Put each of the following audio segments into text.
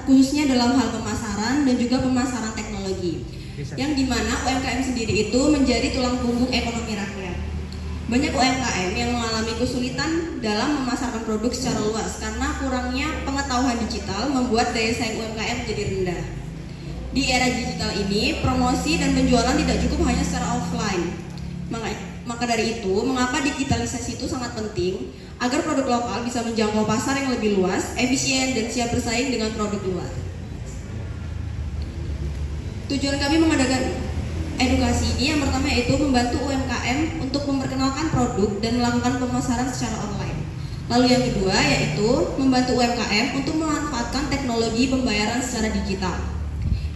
khususnya dalam hal pemasaran dan juga pemasaran teknologi, yang dimana UMKM sendiri itu menjadi tulang punggung ekonomi rakyat. Banyak UMKM yang mengalami kesulitan dalam memasarkan produk secara luas karena kurangnya pengetahuan digital membuat daya saing UMKM menjadi rendah. Di era digital ini, promosi dan penjualan tidak cukup hanya secara offline. Maka dari itu, mengapa digitalisasi itu sangat penting agar produk lokal bisa menjangkau pasar yang lebih luas, efisien, dan siap bersaing dengan produk luar. Tujuan kami mengadakan edukasi ini yang pertama yaitu membantu UMKM untuk memperkenalkan produk dan melakukan pemasaran secara online. Lalu yang kedua yaitu membantu UMKM untuk memanfaatkan teknologi pembayaran secara digital.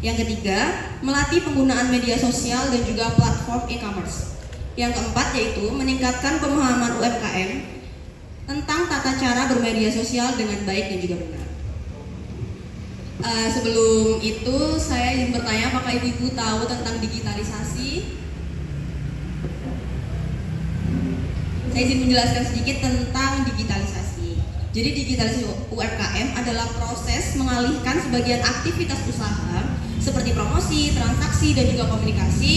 Yang ketiga, melatih penggunaan media sosial dan juga platform e-commerce. Yang keempat yaitu meningkatkan pemahaman UMKM tentang tata cara bermedia sosial dengan baik dan juga benar. Sebelum itu saya ingin bertanya apakah ibu-ibu tahu tentang digitalisasi? Saya izin menjelaskan sedikit tentang digitalisasi. Jadi digitalisasi UMKM adalah proses mengalihkan sebagian aktivitas usaha seperti promosi, transaksi, dan juga komunikasi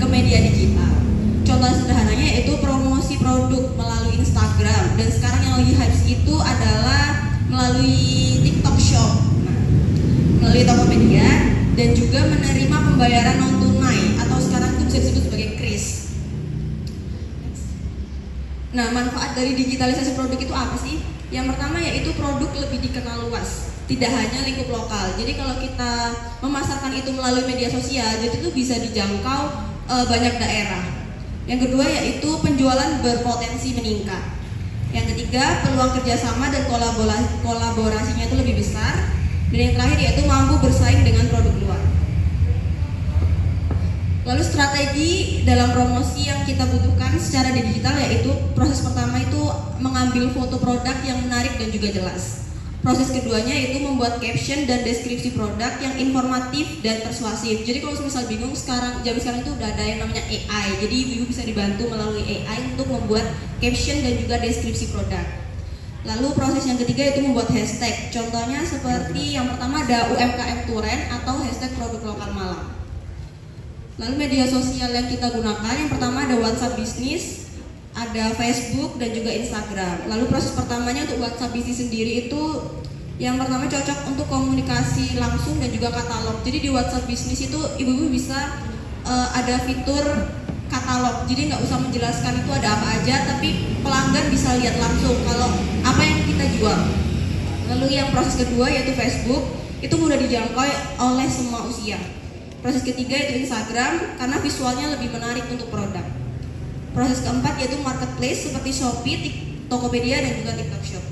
ke media digital. Contoh sederhananya yaitu promosi produk melalui Instagram, dan sekarang yang lagi hype itu adalah melalui TikTok Shop, melalui Tokopedia, dan juga menerima pembayaran non tunai atau sekarang itu bisa disebut sebagai kris. Nah, manfaat dari digitalisasi produk itu apa sih? Yang pertama yaitu produk lebih dikenal luas, tidak hanya lingkup lokal. Jadi kalau kita memasarkan itu melalui media sosial, jadi itu bisa dijangkau banyak daerah. Yang kedua yaitu penjualan berpotensi meningkat. Yang ketiga, peluang kerjasama dan kolaborasinya itu lebih besar. Dan yang terakhir yaitu mampu bersaing dengan produk luar. Lalu strategi dalam promosi yang kita butuhkan secara digital yaitu proses pertama itu mengambil foto produk yang menarik dan juga jelas. Proses keduanya yaitu membuat caption dan deskripsi produk yang informatif dan persuasif. Jadi kalau misal bingung zaman sekarang itu udah ada yang namanya AI. Jadi ibu bisa dibantu melalui AI untuk membuat caption dan juga deskripsi produk. Lalu proses yang ketiga itu membuat hashtag. Contohnya seperti yang pertama ada UMKM Turen atau hashtag produk lokal Malang. Lalu media sosial yang kita gunakan yang pertama ada WhatsApp Business, ada Facebook dan juga Instagram. Lalu proses pertamanya untuk WhatsApp Business sendiri itu yang pertama cocok untuk komunikasi langsung dan juga katalog. Jadi di WhatsApp Business itu ibu-ibu bisa ada fitur katalog, jadi nggak usah menjelaskan itu ada apa aja, tapi pelanggan bisa lihat langsung kalau apa yang kita jual. Lalu yang proses kedua yaitu Facebook, itu mudah dijangkau oleh semua usia. Proses ketiga yaitu Instagram, karena visualnya lebih menarik untuk produk. Proses keempat yaitu marketplace seperti Shopee, Tokopedia, dan juga TikTok Shop.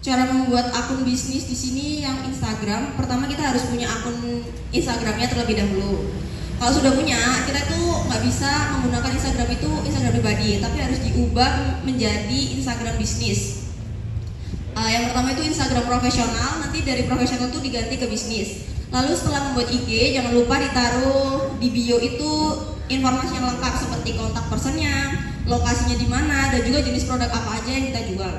Cara membuat akun bisnis di sini yang Instagram, pertama kita harus punya akun Instagramnya terlebih dahulu. Kalau sudah punya, kita tuh nggak bisa menggunakan Instagram itu Instagram pribadi, tapi harus diubah menjadi Instagram bisnis. Yang pertama itu Instagram profesional, nanti dari profesional itu diganti ke bisnis. Lalu setelah membuat IG, jangan lupa ditaruh di bio itu informasi yang lengkap seperti kontak personnya, lokasinya di mana, dan juga jenis produk apa aja yang kita jual.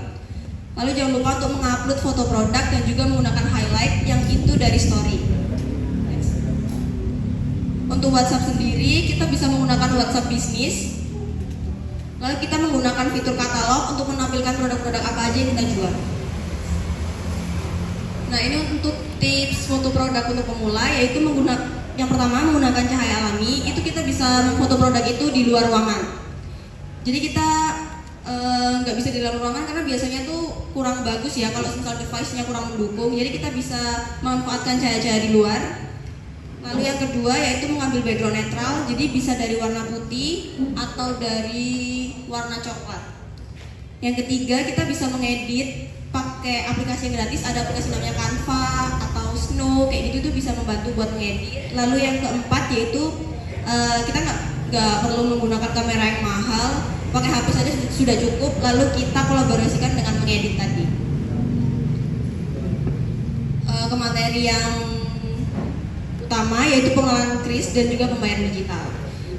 Lalu jangan lupa untuk mengupload foto produk dan juga menggunakan highlight yang itu dari story. Untuk WhatsApp sendiri, kita bisa menggunakan WhatsApp Business. Lalu kita menggunakan fitur katalog untuk menampilkan produk-produk apa aja yang kita jual. Nah, ini untuk tips foto produk untuk pemula, yaitu yang pertama menggunakan cahaya alami. Itu kita bisa memfoto produk itu di luar ruangan. Jadi kita nggak bisa di dalam ruangan karena biasanya tuh kurang bagus ya kalau misal device-nya kurang mendukung. Jadi kita bisa memanfaatkan cahaya-cahaya di luar. Lalu yang kedua yaitu mengambil background netral, jadi bisa dari warna putih atau dari warna coklat. Yang ketiga kita bisa mengedit pakai aplikasi yang gratis, ada aplikasi namanya Canva atau Snow, kayak gitu tuh bisa membantu buat mengedit. Lalu yang keempat yaitu kita nggak perlu menggunakan kamera yang mahal, pakai HP saja sudah cukup. Lalu kita kolaborasikan dengan mengedit tadi. Ke materi yang utama yaitu pengenalan kris dan juga pembayaran digital.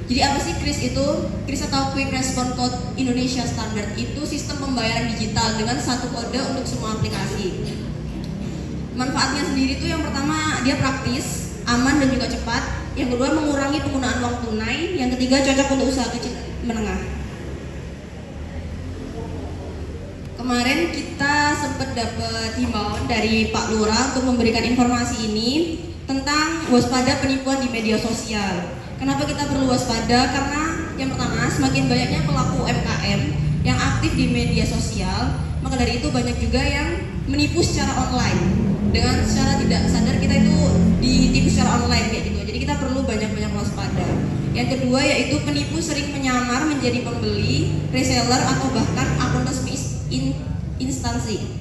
Jadi apa sih KRIS itu? KRIS atau Quick Response Code Indonesia Standard itu sistem pembayaran digital dengan satu kode untuk semua aplikasi. Manfaatnya sendiri itu yang pertama dia praktis, aman dan juga cepat. Yang kedua mengurangi penggunaan uang tunai. Yang ketiga cocok untuk usaha kecil menengah. Kemarin kita sempat dapat himbauan dari Pak Lurah untuk memberikan informasi ini tentang waspada penipuan di media sosial. Kenapa kita perlu waspada? Karena yang pertama semakin banyaknya pelaku UMKM yang aktif di media sosial, maka dari itu banyak juga yang menipu secara online. Dengan secara tidak sadar kita itu ditipu secara online kayak gitu. Jadi kita perlu banyak-banyak waspada. Yang kedua yaitu penipu sering menyamar menjadi pembeli, reseller atau bahkan akun resmi instansi.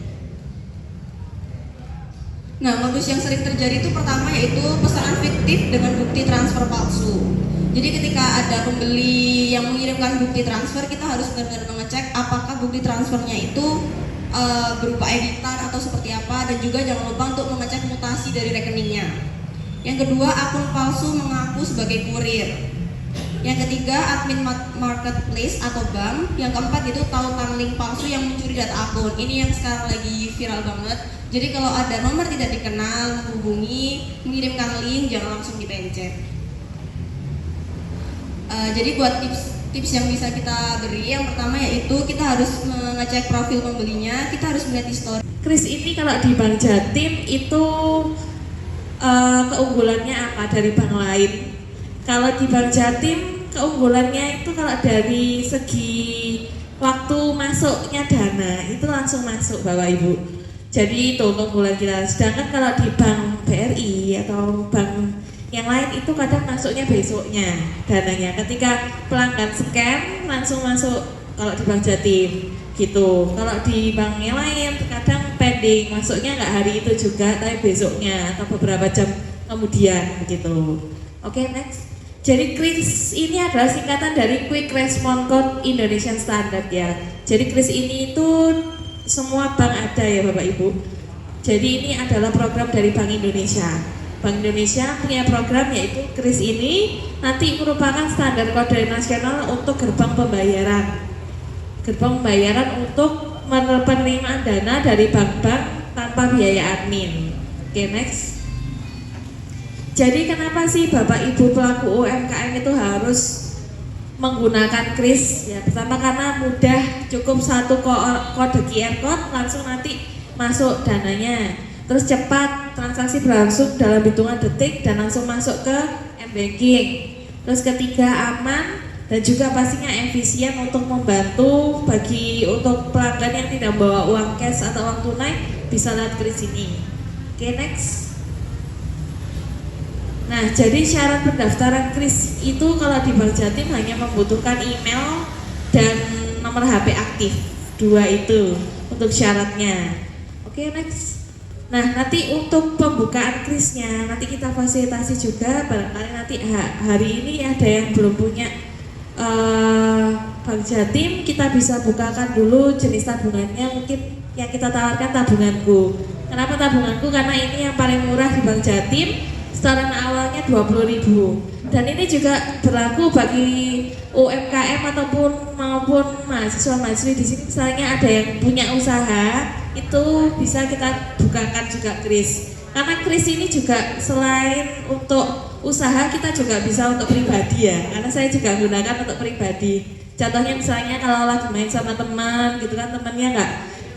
Nah, modus yang sering terjadi itu pertama yaitu pesanan fiktif dengan bukti transfer palsu. Jadi ketika ada pembeli yang mengirimkan bukti transfer, kita harus benar-benar mengecek apakah bukti transfernya itu berupa editan atau seperti apa, dan juga jangan lupa untuk mengecek mutasi dari rekeningnya. Yang kedua, akun palsu mengaku sebagai kurir. Yang ketiga, admin marketplace atau bank. Yang keempat itu tautan link palsu yang mencuri data akun. Ini yang sekarang lagi viral banget. Jadi kalau ada nomor tidak dikenal menghubungi, mengirimkan link, jangan langsung dipencet. Jadi buat tips yang bisa kita beri, yang pertama yaitu kita harus mengecek profil pembelinya, kita harus melihat histori. KRIS ini kalau di Bank Jatim itu keunggulannya apa dari bank lain? Kalau di Bank Jatim keunggulannya itu kalau dari segi waktu masuknya dana itu langsung masuk Bapak Ibu. Jadi itu keunggulan kita. Sedangkan kalau di Bank BRI atau bank yang lain itu kadang masuknya besoknya dananya. Ketika pelanggan scan langsung masuk kalau di Bank Jatim gitu. Kalau di bank yang lain kadang pending, masuknya nggak hari itu juga tapi besoknya atau beberapa jam kemudian begitu. Oke, next. Jadi KRIS ini adalah singkatan dari Quick Response Code Indonesian Standard ya. Jadi KRIS ini itu semua bank ada ya Bapak Ibu. Jadi ini adalah program dari Bank Indonesia. Bank Indonesia punya program yaitu KRIS ini nanti merupakan standar kode nasional untuk gerbang pembayaran. Gerbang pembayaran untuk penerimaan dana dari bank-bank tanpa biaya admin. Oke, next. Jadi kenapa sih Bapak Ibu pelaku UMKM itu harus menggunakan KRIS? Ya, pertama karena mudah, cukup satu kode QR code langsung nanti masuk dananya. Terus cepat, transaksi berlangsung dalam hitungan detik dan langsung masuk ke m-banking. Terus ketiga aman dan juga pastinya efisien untuk membantu untuk pelanggan yang tidak bawa uang cash atau uang tunai bisa lihat KRIS ini. Oke, next. Nah, jadi syarat pendaftaran KRIS itu kalau di Bank Jatim hanya membutuhkan email dan nomor HP aktif. Dua itu untuk syaratnya. Oke, next. Nah, nanti untuk pembukaan KRIS-nya nanti kita fasilitasi juga. Barangkali nanti hari ini ada yang belum punya Bank Jatim, kita bisa bukakan dulu jenis tabungannya. Mungkin yang kita tawarkan tabunganku. Kenapa tabunganku? Karena ini yang paling murah di Bank Jatim. Setoran awalnya 20.000 dan ini juga berlaku bagi UMKM maupun mahasiswa-mahasiswi di sini. Misalnya ada yang punya usaha itu bisa kita bukakan juga KRIS, karena KRIS ini juga selain untuk usaha kita juga bisa untuk pribadi ya, karena saya juga gunakan untuk pribadi. Contohnya misalnya kalau lagi main sama teman gitu kan, temannya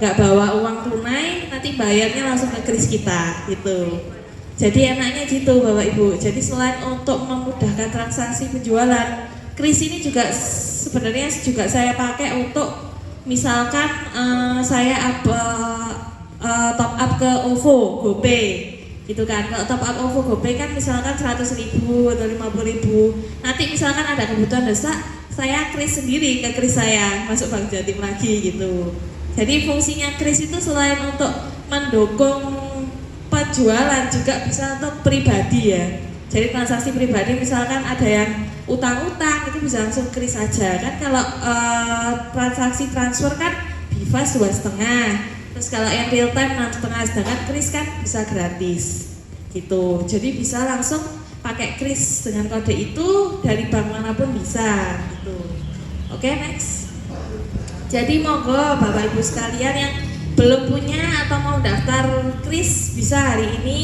nggak bawa uang tunai, nanti bayarnya langsung ke KRIS kita gitu. Jadi enaknya gitu Bapak Ibu. Jadi selain untuk memudahkan transaksi penjualan, KRIS ini juga sebenarnya juga saya pakai untuk misalkan saya top up ke OVO, GoPay gitu kan. Kalau top up OVO, GoPay kan misalkan 100.000 atau 50.000. Nanti misalkan ada kebutuhan desak, saya KRIS sendiri ke KRIS saya, masuk Bank Jatim lagi gitu. Jadi fungsinya KRIS itu selain untuk mendukung penjualan juga bisa untuk pribadi ya. Jadi transaksi pribadi misalkan ada yang utang-utang itu bisa langsung KRIS saja kan. Kalau transaksi transfer kan BIFAS 2,5. Terus kalau yang real time 6,5, sedangkan KRIS kan bisa gratis gitu. Jadi bisa langsung pakai kris dengan kode itu dari bank manapun bisa gitu. Oke, next. Jadi monggo Bapak Ibu sekalian yang belum punya atau mau daftar kris bisa hari ini.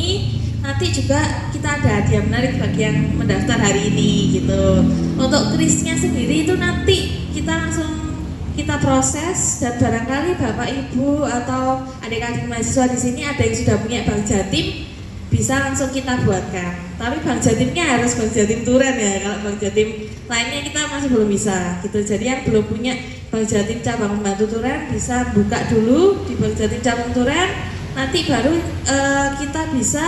Nanti juga kita ada hadiah menarik bagi yang mendaftar hari ini gitu. Untuk krisnya sendiri itu nanti kita proses, dan barangkali Bapak Ibu atau adik-adik mahasiswa di sini ada yang sudah punya Bank Jatim, bisa langsung kita buatkan. Tapi Bank Jatimnya harus Bank Jatim Turen ya. Kalau Bank Jatim lainnya kita masih belum bisa gitu. Jadi yang belum punya Bank Jatim cabang Pembantu Turen bisa buka dulu di Bank Jatim cabang Turen. Nanti baru kita bisa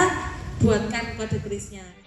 buatkan kode krisnya.